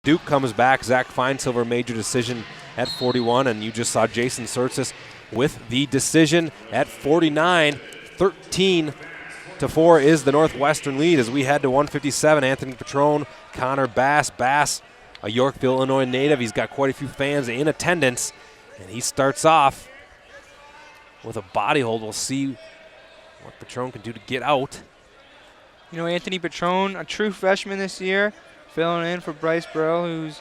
Duke comes back. Zach Feinsilver, major decision at 41, and you just saw Jason Surtis with the decision at 49. 13-4 is the Northwestern lead as we head to 157. Anthony Petrone, Connor Bass. Bass, a Yorkville, Illinois native. He's got quite a few fans in attendance, and he starts off with a body hold. We'll see what Petrone can do to get out. You know, Anthony Petrone, a true freshman this year, filling in for Bryce Burrell, who's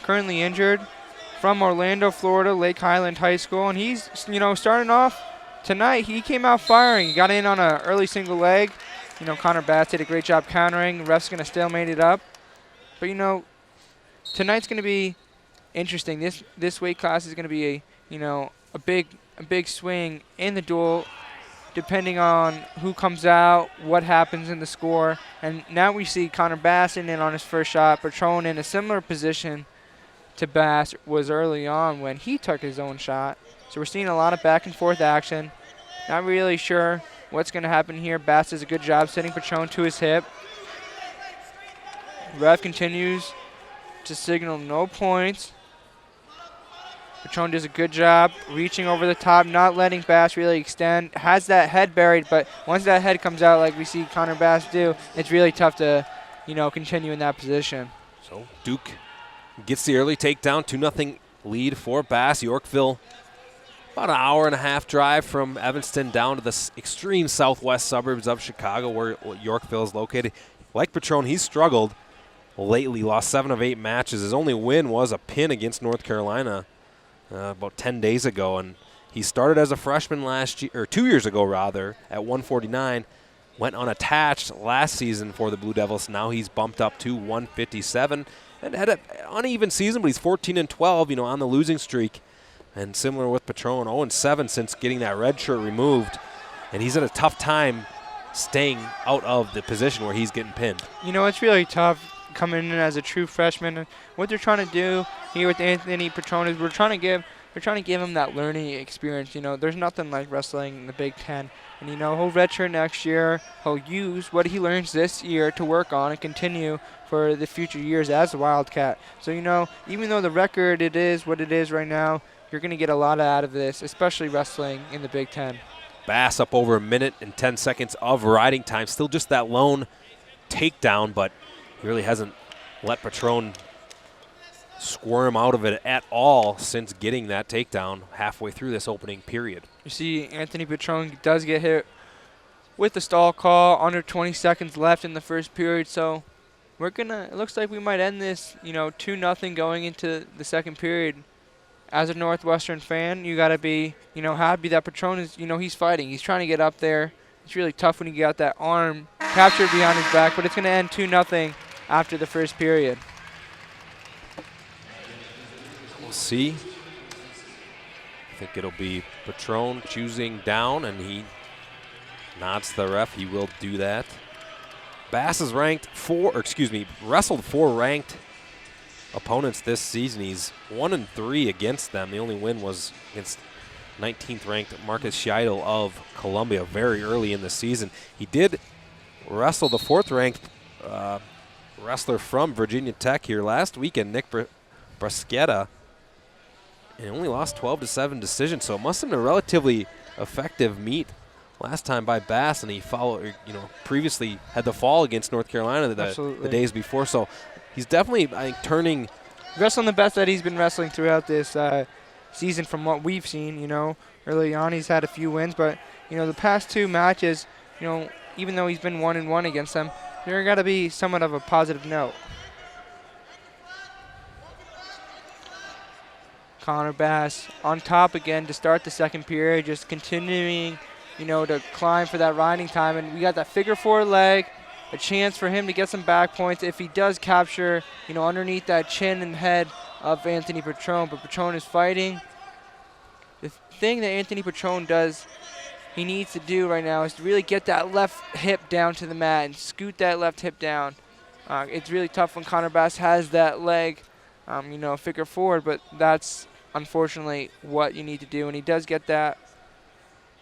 currently injured, from Orlando, Florida, Lake Highland High School. And he's, you know, starting off tonight. He came out firing. He got in on an early single leg. You know, Connor Bass did a great job countering. The ref's going to stalemate it up. But, you know, tonight's going to be interesting. This weight class is going to be a big swing in the duel, depending on who comes out, what happens in the score. And now we see Connor Bass in on his first shot. Petrone in a similar position to Bass was early on when he took his own shot. So we're seeing a lot of back and forth action. Not really sure what's going to happen here. Bass does a good job sending Petrone to his hip. Ref continues to signal no points. Petrone does a good job reaching over the top, not letting Bass really extend. Has that head buried, but once that head comes out like we see Connor Bass do, it's really tough to, continue in that position. So Duke gets the early takedown, 2-0 lead for Bass. Yorkville, about an hour-and-a-half drive from Evanston down to the extreme southwest suburbs of Chicago where Yorkville is located. Like Petrone, he's struggled lately, lost 7 of 8 matches. His only win was a pin against North Carolina about 10 days ago, and he started as a freshman last year, or 2 years ago rather, at 149. Went unattached last season for the Blue Devils. Now he's bumped up to 157 and had an uneven season, but he's 14-12, on the losing streak. And similar with Petrone, 0-7 since getting that red shirt removed, and he's had a tough time staying out of the position where he's getting pinned. It's really tough coming in as a true freshman. What they're trying to do here with Anthony Petrone is they're trying to give him that learning experience. There's nothing like wrestling in the Big Ten. And, he'll redshirt next year. He'll use what he learns this year to work on and continue for the future years as a Wildcat. So, even though the record, it is what it is right now, you're going to get a lot out of this, especially wrestling in the Big Ten. Bass up over 1 minute and 10 seconds of riding time. Still just that lone takedown, but he really hasn't let Petrone squirm out of it at all since getting that takedown halfway through this opening period. You see Anthony Petrone does get hit with the stall call, under 20 seconds left in the first period, so it looks like we might end this, 2-0 going into the second period. As a Northwestern fan, you got to be, happy that Petrone is, he's fighting. He's trying to get up there. It's really tough when you got that arm captured behind his back, but it's going to end 2-0 after the first period. We'll see. I think it'll be Petrone choosing down, and he nods the ref. He will do that. Bass is wrestled 4 ranked opponents this season. He's 1-3 against them. The only win was against 19th ranked Marcus Scheidel of Columbia very early in the season. He did wrestle the 4th ranked wrestler from Virginia Tech here last weekend, Nick Brasqueta, and only lost 12-7 decision. So it must have been a relatively effective meet last time by Bass, and he previously had the fall against North Carolina the days before. So he's definitely, I think, wrestling the best that he's been wrestling throughout this season from what we've seen. Early on he's had a few wins, but, the past 2 matches, even though he's been 1-1 against them, there got to be somewhat of a positive note. Connor Bass on top again to start the second period, just continuing, to climb for that riding time. And we got that figure 4 leg, a chance for him to get some back points if he does capture, underneath that chin and head of Anthony Petrone. But Petrone is fighting. The thing that Anthony Petrone does, he needs to do right now is to really get that left hip down to the mat and scoot that left hip down. It's really tough when Connor Bass has that leg, figure forward, but that's unfortunately what you need to do, and he does get that.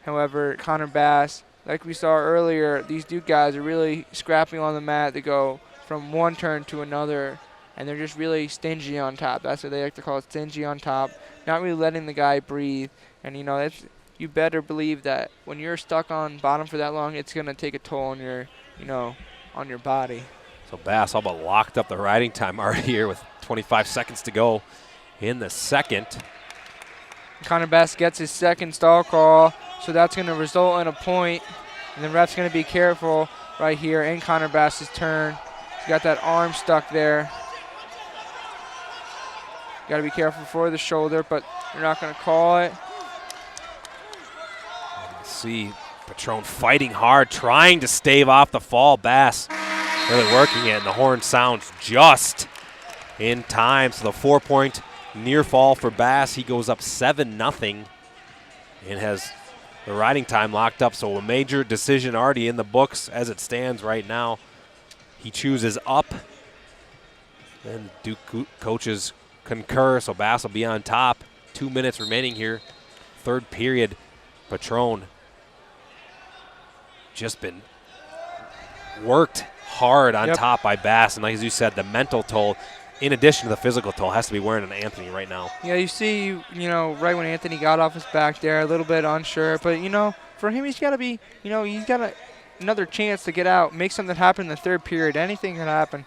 However, Connor Bass, like we saw earlier, these Duke guys are really scrapping on the mat to go from one turn to another. and they're just really stingy on top. That's what they like to call it, stingy on top, not really letting the guy breathe. And, you know, you better believe that when you're stuck on bottom for that long, it's going to take a toll on your, you know, on your body. So Bass all but locked up the riding time already here with 25 seconds to go in the second. Connor Bass gets his second stall call, so that's going to result in a point. And the ref's going to be careful right here in Connor Bass's turn. He's got that arm stuck there. Got to be careful for the shoulder, but you're not going to call it. See Petrone fighting hard, trying to stave off the fall. Bass really working it, and the horn sounds just in time. So the 4-point near fall for Bass. He goes up 7-0 and has the riding time locked up. So a major decision already in the books as it stands right now. He chooses up, and Duke coaches concur, so Bass will be on top. 2 minutes remaining here. Third period. Petrone just been worked hard on top by Bass, and like as you said, the mental toll, in addition to the physical toll, has to be wearing on Anthony right now. Yeah, you see, you know, right when Anthony got off his back there, a little bit unsure, but, you know, for him, he's got to be, you know, he's got another chance to get out, make something happen in the third period. Anything can happen.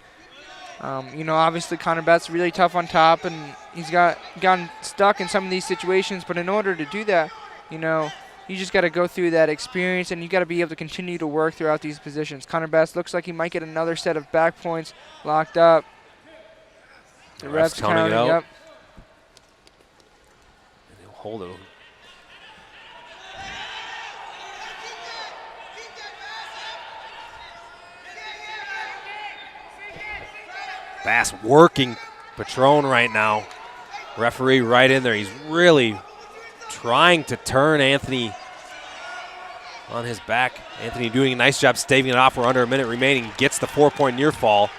You know, obviously Connor Bass really tough on top, and he's gotten stuck in some of these situations, but in order to do that, you know, you just got to go through that experience, and you got to be able to continue to work throughout these positions. Connor Bass looks like he might get another set of back points locked up. The ref's counting it out. Yep. And he'll hold it. Bass working Petrone right now. Referee right in there. He's really trying to turn Anthony on his back. Anthony doing a nice job staving it off. We're under a minute remaining. Gets the 4-point near fall.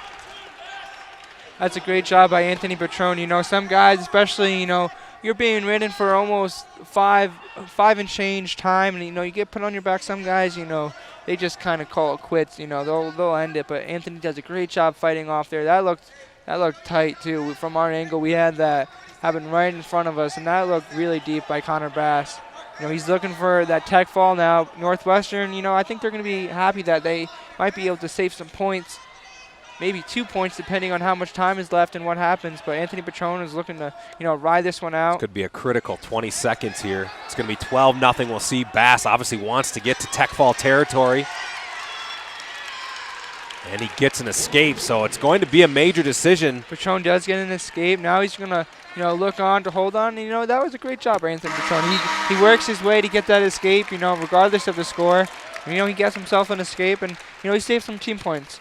That's a great job by Anthony Petrone. You know, some guys, especially, you know, you're being ridden for almost five and change time, and, you know, you get put on your back. Some guys, you know, they just kind of call it quits. You know, they'll end it. But Anthony does a great job fighting off there. That looked tight too. From our angle, we had that happen right in front of us, and that looked really deep by Connor Bass. You know, he's looking for that tech fall now. Northwestern, you know, I think they're going to be happy that they might be able to save some points, maybe 2 points depending on how much time is left and what happens. But Anthony Petrone is looking to, you know, ride this one out. This could be a critical 20 seconds here. It's going to be 12-0. We'll see. Bass obviously wants to get to tech fall territory. And he gets an escape, so it's going to be a major decision. Petrone does get an escape. Now he's going to, you know, look on to hold on. And, you know, that was a great job by Anthony Petrone. He works his way to get that escape, you know, regardless of the score. And, you know, he gets himself an escape, and, you know, he saves some team points.